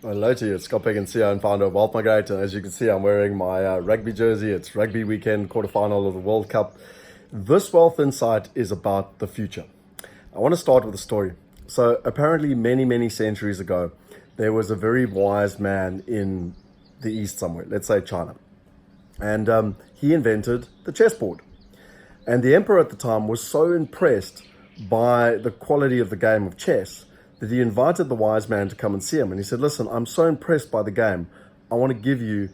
Hello to you, it's Picken, CEO and founder of Migrate. And as you can see, I'm wearing my rugby jersey. It's rugby weekend, quarterfinal of the World Cup. This Wealth Insight is about the future. I want to start with a story. So apparently many centuries ago, there was a very wise man in the East somewhere, let's say China. And he invented the chessboard. And the emperor at the time was so impressed by the quality of the game of chess that he invited the wise man to come and see him. And he said, listen, I'm so impressed by the game. I want to give you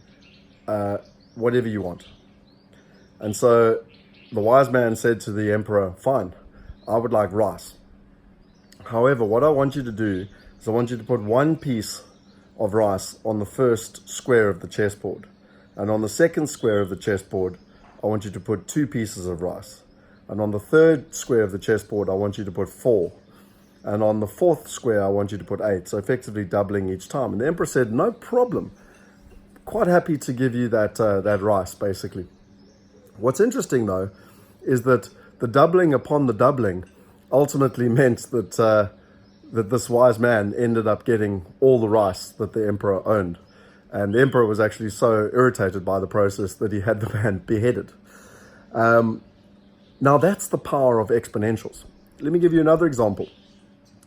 whatever you want. And so the wise man said to the emperor, fine, I would like rice. However, what I want you to do is I want you to put one piece of rice on the first square of the chessboard. And on the second square of the chessboard, I want you to put 2 pieces of rice. And on the third square of the chessboard, I want you to put 4. And on the fourth square, I want you to put 8. So effectively doubling each time. And the emperor said, no problem. Quite happy to give you that rice, basically. What's interesting, though, is that the doubling upon the doubling ultimately meant that that this wise man ended up getting all the rice that the emperor owned. And the emperor was actually so irritated by the process that he had the man beheaded. Now, that's the power of exponentials. Let me give you another example.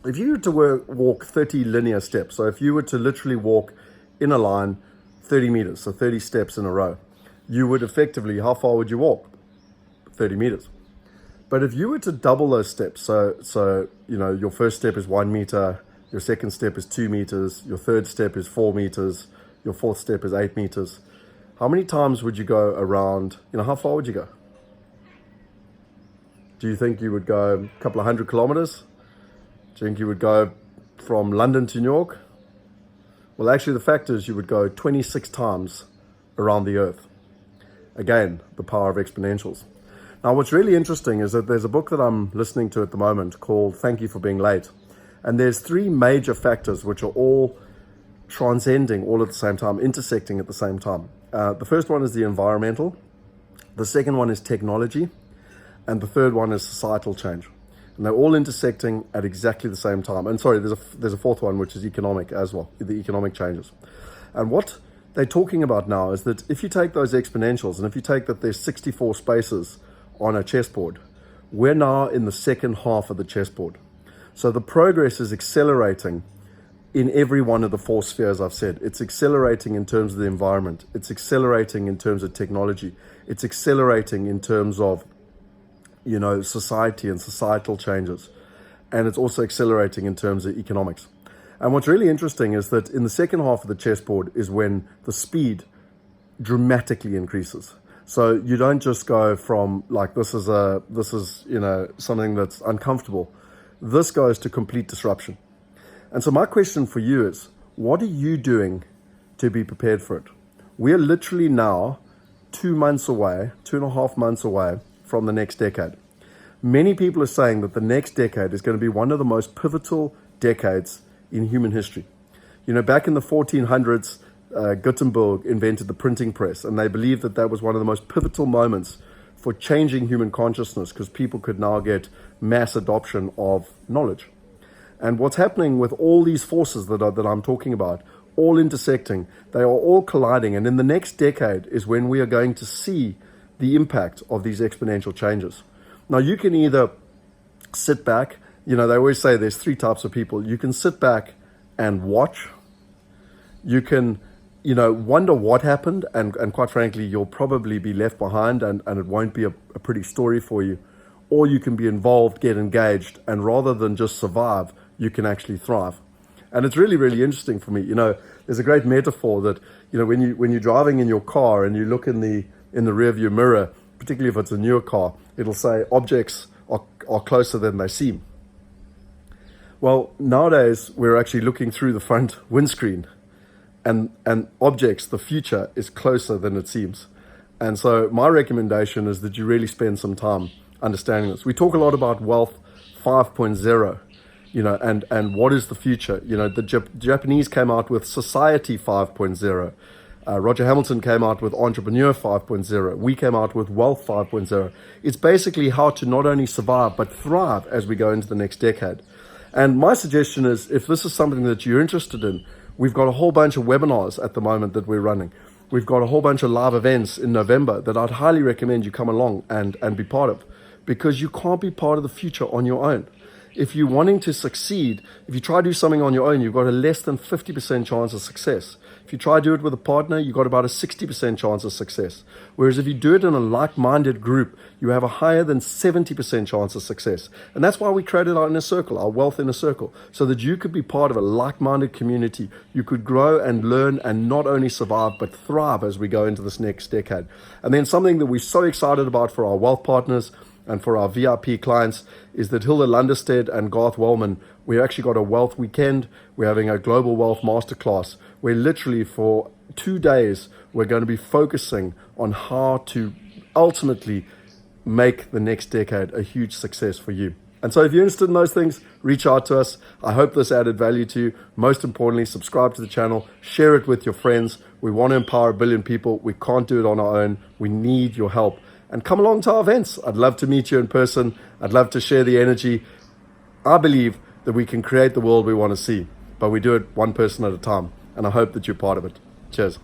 If you were to walk 30 linear steps, so if you were to literally walk in a line 30 meters, so 30 steps in a row, you would effectively, how far would you walk? 30 meters. But if you were to double those steps, so you know, your first step is 1 meter, your second step is 2 meters, your third step is 4 meters, your fourth step is 8 meters, how many times would you go around, how far would you go? Do you think you would go a couple of 100 kilometers? Do you think you would go from London to New York? Well, actually, the fact is you would go 26 times around the Earth. Again, the power of exponentials. Now, what's really interesting is that there's a book that I'm listening to at the moment called Thank You for Being Late. And there's 3 major factors which are all transcending all at the same time, intersecting at the same time. The first one is the environmental. The second one is technology. And the third one is societal change. And they're all intersecting at exactly the same time. And sorry, there's a fourth one, which is economic as well, the economic changes. And what they're talking about now is that if you take those exponentials, and if you take that there's 64 spaces on a chessboard, we're now in the second half of the chessboard. So the progress is accelerating in every one of the 4 spheres I've said. It's accelerating in terms of the environment. It's accelerating in terms of technology. It's accelerating in terms of society and societal changes. And it's also accelerating in terms of economics. And what's really interesting is that in the second half of the chessboard is when the speed dramatically increases. So you don't just go from like, this is something that's uncomfortable. This goes to complete disruption. And so my question for you is, what are you doing to be prepared for it? We are literally now 2.5 months away from the next decade. Many people are saying that the next decade is going to be one of the most pivotal decades in human history. Back in the 1400s, Gutenberg invented the printing press, and they believed that that was one of the most pivotal moments for changing human consciousness because people could now get mass adoption of knowledge. And what's happening with all these forces that I'm talking about, all intersecting, they are all colliding, and in the next decade is when we are going to see the impact of these exponential changes. Now, you can either sit back, they always say there's 3 types of people. You can sit back and watch. You can, wonder what happened, and quite frankly, you'll probably be left behind and it won't be a pretty story for you. Or you can be involved, get engaged, and rather than just survive, you can actually thrive. And it's really, really interesting for me. There's a great metaphor that, when you're driving in your car and you look in the rearview mirror, particularly if it's a newer car, it'll say objects are closer than they seem. Well, nowadays we're actually looking through the front windscreen, and objects, the future, is closer than it seems. And so my recommendation is that you really spend some time understanding this. We talk a lot about wealth 5.0, and what is the future? The Japanese came out with Society 5.0. Roger Hamilton came out with Entrepreneur 5.0. We came out with Wealth 5.0. It's basically how to not only survive, but thrive as we go into the next decade. And my suggestion is, if this is something that you're interested in, We've got a whole bunch of webinars at the moment that we're running. We've got a whole bunch of live events in November that I'd highly recommend you come along and be part of, because you can't be part of the future on your own. If you're wanting to succeed, if you try to do something on your own, you've got a less than 50% chance of success. If you try to do it with a partner, you've got about a 60% chance of success. Whereas if you do it in a like-minded group, you have a higher than 70% chance of success. And that's why we created our inner circle, our wealth inner circle, so that you could be part of a like-minded community. You could grow and learn and not only survive, but thrive as we go into this next decade. And then something that we're so excited about for our wealth partners and for our VIP clients is that Hilda Lunderstedt and Garth Wellman, we actually got a wealth weekend. We're having a global wealth masterclass where literally for 2 days, we're going to be focusing on how to ultimately make the next decade a huge success for you. And so if you're interested in those things, reach out to us. I hope this added value to you. Most importantly, subscribe to the channel, share it with your friends. We want to empower 1 billion people. We can't do it on our own. We need your help. And come along to our events. I'd love to meet you in person. I'd love to share the energy. I believe that we can create the world we want to see, but we do it one person at a time. And I hope that you're part of it. Cheers.